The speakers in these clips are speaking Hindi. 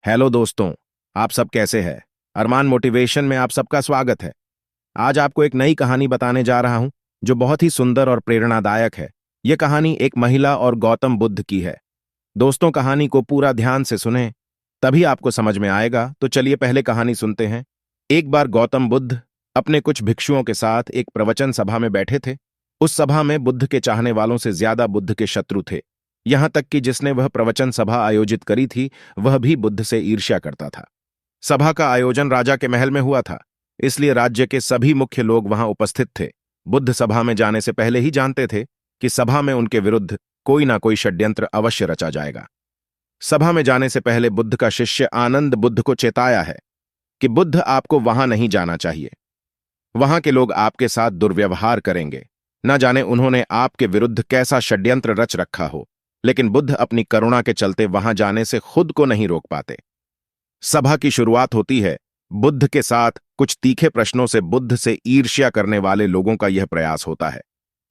हेलो दोस्तों, आप सब कैसे हैं? अरमान मोटिवेशन में आप सबका स्वागत है। आज आपको एक नई कहानी बताने जा रहा हूं जो बहुत ही सुंदर और प्रेरणादायक है। यह कहानी एक महिला और गौतम बुद्ध की है। दोस्तों, कहानी को पूरा ध्यान से सुनें, तभी आपको समझ में आएगा। तो चलिए पहले कहानी सुनते हैं। एक बार गौतम बुद्ध अपने कुछ भिक्षुओं के साथ एक प्रवचन सभा में बैठे थे। उस सभा में बुद्ध के चाहने वालों से ज्यादा बुद्ध के शत्रु थे। यहां तक कि जिसने वह प्रवचन सभा आयोजित करी थी वह भी बुद्ध से ईर्ष्या करता था। सभा का आयोजन राजा के महल में हुआ था, इसलिए राज्य के सभी मुख्य लोग वहां उपस्थित थे। बुद्ध सभा में जाने से पहले ही जानते थे कि सभा में उनके विरुद्ध कोई ना कोई षड्यंत्र अवश्य रचा जाएगा। सभा में जाने से पहले बुद्ध का शिष्य आनंद बुद्ध को चेताया है कि बुद्ध, आपको वहां नहीं जाना चाहिए। वहां के लोग आपके साथ दुर्व्यवहार करेंगे। न जाने उन्होंने आपके विरुद्ध कैसा षड्यंत्र रच रखा हो, लेकिन बुद्ध अपनी करुणा के चलते वहां जाने से खुद को नहीं रोक पाते। सभा की शुरुआत होती है बुद्ध के साथ कुछ तीखे प्रश्नों से। बुद्ध से ईर्ष्या करने वाले लोगों का यह प्रयास होता है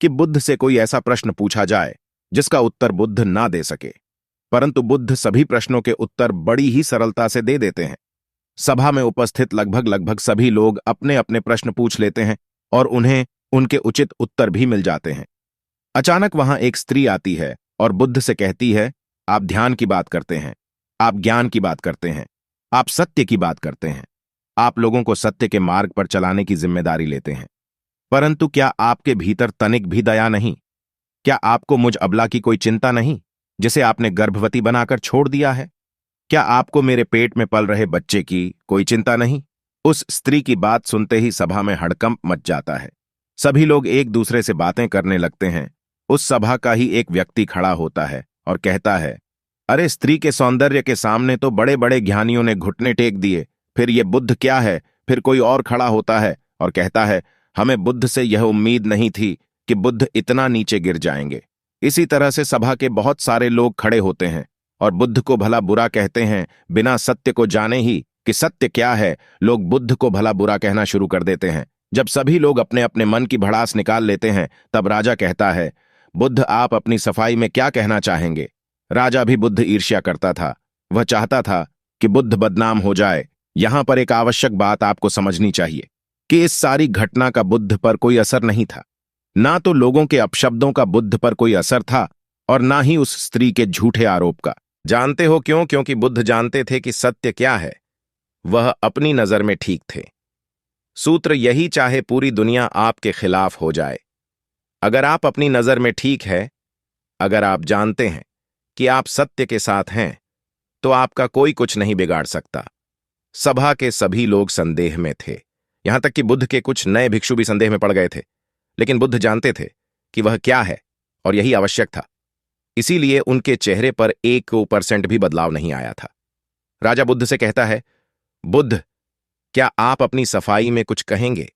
कि बुद्ध से कोई ऐसा प्रश्न पूछा जाए जिसका उत्तर बुद्ध ना दे सके, परंतु बुद्ध सभी प्रश्नों के उत्तर बड़ी ही सरलता से दे देते हैं। सभा में उपस्थित लगभग सभी लोग अपने अपने प्रश्न पूछ लेते हैं और उन्हें उनके उचित उत्तर भी मिल जाते हैं। अचानक वहां एक स्त्री आती है और बुद्ध से कहती है, आप ध्यान की बात करते हैं, आप ज्ञान की बात करते हैं, आप सत्य की बात करते हैं, आप लोगों को सत्य के मार्ग पर चलाने की जिम्मेदारी लेते हैं, परंतु क्या आपके भीतर तनिक भी दया नहीं? क्या आपको मुझ अबला की कोई चिंता नहीं जिसे आपने गर्भवती बनाकर छोड़ दिया है? क्या आपको मेरे पेट में पल रहे बच्चे की कोई चिंता नहीं? उस स्त्री की बात सुनते ही सभा में हड़कंप मच जाता है। सभी लोग एक दूसरे से बातें करने लगते हैं। उस सभा का ही एक व्यक्ति खड़ा होता है और कहता है, अरे, स्त्री के सौंदर्य के सामने तो बड़े बड़े ज्ञानियों ने घुटने टेक दिए, फिर ये बुद्ध क्या है? फिर कोई और खड़ा होता है और कहता है, हमें बुद्ध से यह उम्मीद नहीं थी कि बुद्ध इतना नीचे गिर जाएंगे। इसी तरह से सभा के बहुत सारे लोग खड़े होते हैं और बुद्ध को भला बुरा कहते हैं। बिना सत्य को जाने ही कि सत्य क्या है, लोग बुद्ध को भला बुरा कहना शुरू कर देते हैं। जब सभी लोग अपने अपने मन की भड़ास निकाल लेते हैं, तब राजा कहता है, बुद्ध, आप अपनी सफाई में क्या कहना चाहेंगे? राजा भी बुद्ध ईर्ष्या करता था। वह चाहता था कि बुद्ध बदनाम हो जाए। यहां पर एक आवश्यक बात आपको समझनी चाहिए कि इस सारी घटना का बुद्ध पर कोई असर नहीं था। ना तो लोगों के अपशब्दों का बुद्ध पर कोई असर था और ना ही उस स्त्री के झूठे आरोप का। जानते हो क्यों? क्योंकि बुद्ध जानते थे कि सत्य क्या है। वह अपनी नजर में ठीक थे। सूत्र यही, चाहे पूरी दुनिया आपके खिलाफ हो जाए, अगर आप अपनी नजर में ठीक है, अगर आप जानते हैं कि आप सत्य के साथ हैं, तो आपका कोई कुछ नहीं बिगाड़ सकता। सभा के सभी लोग संदेह में थे। यहां तक कि बुद्ध के कुछ नए भिक्षु भी संदेह में पड़ गए थे, लेकिन बुद्ध जानते थे कि वह क्या है और यही आवश्यक था। इसीलिए उनके चेहरे पर 1% भी बदलाव नहीं आया था। राजा बुद्ध से कहता है, बुद्ध, क्या आप अपनी सफाई में कुछ कहेंगे?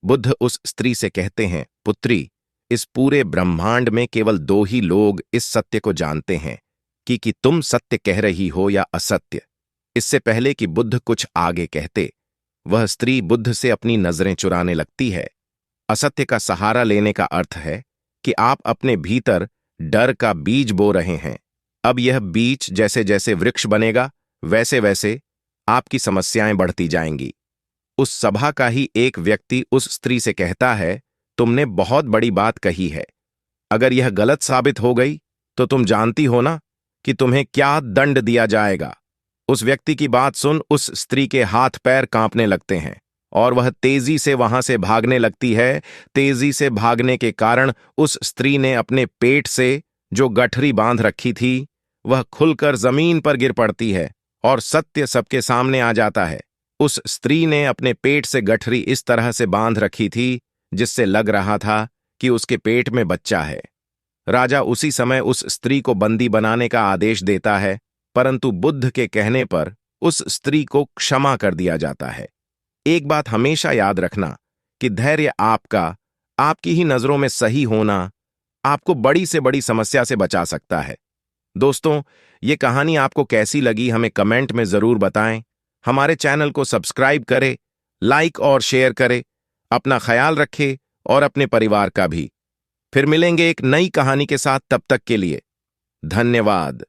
बुद्ध उस स्त्री से कहते हैं, पुत्री, इस पूरे ब्रह्मांड में केवल 2 ही लोग इस सत्य को जानते हैं कि तुम सत्य कह रही हो या असत्य। इससे पहले कि बुद्ध कुछ आगे कहते, वह स्त्री बुद्ध से अपनी नजरें चुराने लगती है। असत्य का सहारा लेने का अर्थ है कि आप अपने भीतर डर का बीज बो रहे हैं। अब यह बीज जैसे जैसे वृक्ष बनेगा, वैसे वैसे आपकी समस्याएं बढ़ती जाएंगी। उस सभा का ही एक व्यक्ति उस स्त्री से कहता है, तुमने बहुत बड़ी बात कही है। अगर यह गलत साबित हो गई तो तुम जानती हो ना कि तुम्हें क्या दंड दिया जाएगा। उस व्यक्ति की बात सुन उस स्त्री के हाथ पैर कांपने लगते हैं और वह तेजी से वहां से भागने लगती है। तेजी से भागने के कारण उस स्त्री ने अपने पेट से जो गठरी बांध रखी थी वह खुलकर जमीन पर गिर पड़ती है और सत्य सबके सामने आ जाता है। उस स्त्री ने अपने पेट से गठरी इस तरह से बांध रखी थी जिससे लग रहा था कि उसके पेट में बच्चा है। राजा उसी समय उस स्त्री को बंदी बनाने का आदेश देता है, परंतु बुद्ध के कहने पर उस स्त्री को क्षमा कर दिया जाता है। एक बात हमेशा याद रखना कि धैर्य आपका, आपकी ही नजरों में सही होना आपको बड़ी से बड़ी समस्या से बचा सकता है। दोस्तों, ये कहानी आपको कैसी लगी हमें कमेंट में जरूर बताएं। हमारे चैनल को सब्सक्राइब करें, लाइक और शेयर करें। अपना ख्याल रखें और अपने परिवार का भी। फिर मिलेंगे एक नई कहानी के साथ, तब तक के लिए धन्यवाद।